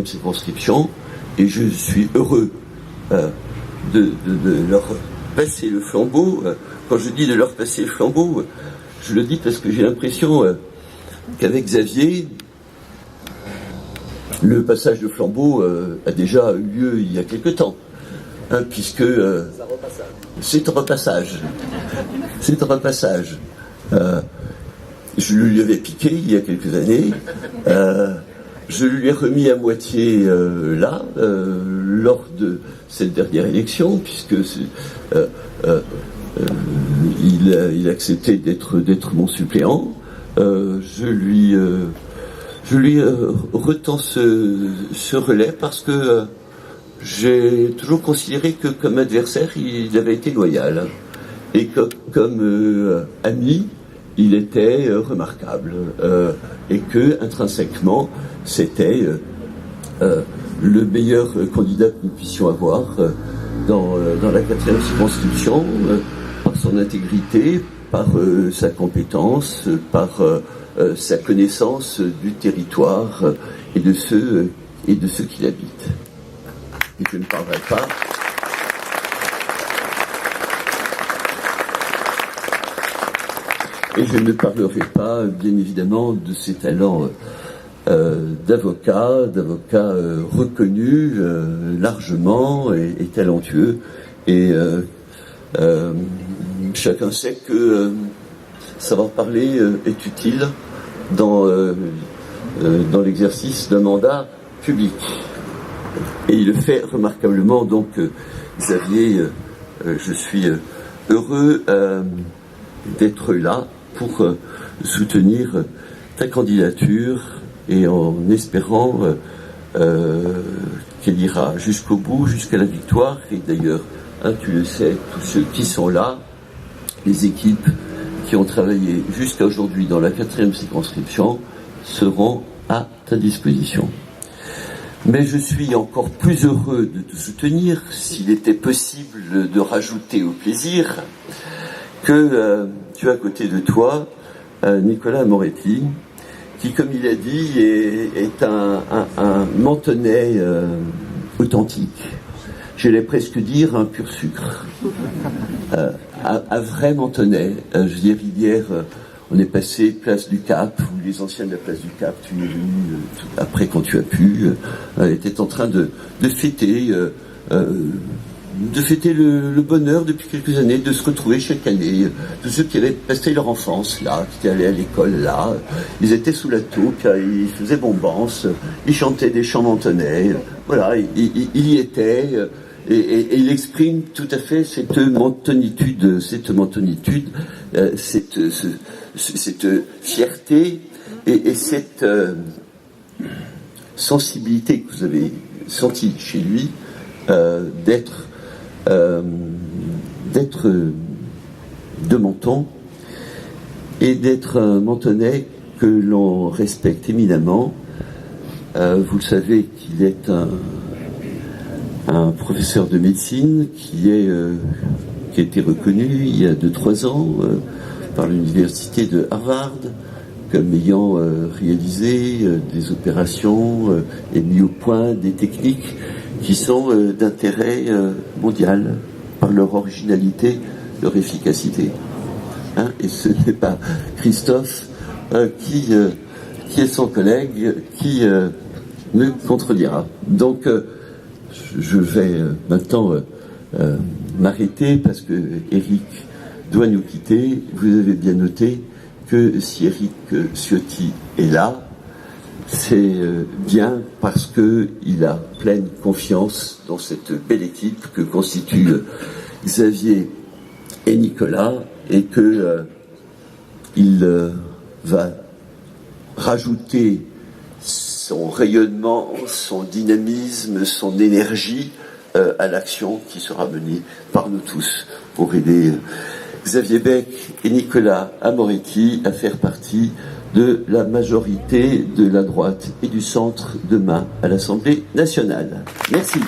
4e circonscription, et je suis heureux de leur passer le flambeau. Quand je dis de leur passer le flambeau, je le dis parce que j'ai l'impression qu'avec Xavier, le passage de flambeau a déjà eu lieu il y a quelque temps, puisque c'est un repassage. C'est un repassage. Je lui avais piqué il y a quelques années. Je lui ai remis à moitié lors de cette dernière élection, puisque il a accepté d'être mon suppléant. Je lui retends ce relais parce que j'ai toujours considéré que comme adversaire, il avait été loyal. Et comme ami, il était remarquable. Et que, intrinsèquement, c'était le meilleur candidat que nous puissions avoir dans la 4e circonscription, par son intégrité, par sa compétence, par sa connaissance du territoire et de ceux qui l'habitent. Et je ne parlerai pas bien évidemment de ses talents d'avocat reconnu largement et talentueux. Et chacun sait que savoir parler est utile dans l'exercice d'un mandat public. Et il le fait remarquablement. Donc, Xavier, je suis heureux d'être là pour soutenir ta candidature et en espérant qu'elle ira jusqu'au bout, jusqu'à la victoire. Et d'ailleurs, tu le sais, tous ceux qui sont là, les équipes qui ont travaillé jusqu'à aujourd'hui dans la 4e circonscription seront à ta disposition. Mais je suis encore plus heureux de te soutenir, s'il était possible de rajouter au plaisir, que tu as à côté de toi Nicolas Moretti, qui, comme il a dit, est un Mentonnais authentique. J'allais presque dire un pur sucre. Un vrai Mentonnais. Je veux dire, hier, on est passé place du Cap, où les anciens de la place du Cap, tu es venu après quand tu as pu, étaient en train de fêter le bonheur depuis quelques années, de se retrouver chaque année. Tous ceux qui avaient passé leur enfance là, qui étaient allés à l'école là, ils étaient sous la taupe, ils faisaient bombance, ils chantaient des chants mentonnais, voilà, il y était, et il exprime tout à fait cette mentonitude, cette fierté et cette sensibilité que vous avez sentie chez lui, d'être de Menton et d'être un Mentonnais que l'on respecte éminemment. Vous le savez qu'il est un professeur de médecine qui a été reconnu il y a 2-3 ans par l'université de Harvard comme ayant réalisé des opérations et mis au point des techniques qui sont d'intérêt mondial par leur originalité, leur efficacité. Et ce n'est pas Christophe qui est son collègue qui me contredira. Donc je vais maintenant m'arrêter parce que Éric doit nous quitter. Vous avez bien noté que si Éric Ciotti est là, c'est bien parce qu'il a pleine confiance dans cette belle équipe que constituent Xavier et Nicolas, et qu'il va rajouter son rayonnement, son dynamisme, son énergie à l'action qui sera menée par nous tous pour aider Xavier Bec et Nicolas Amoretti à faire partie de la majorité de la droite et du centre demain à l'Assemblée nationale. Merci.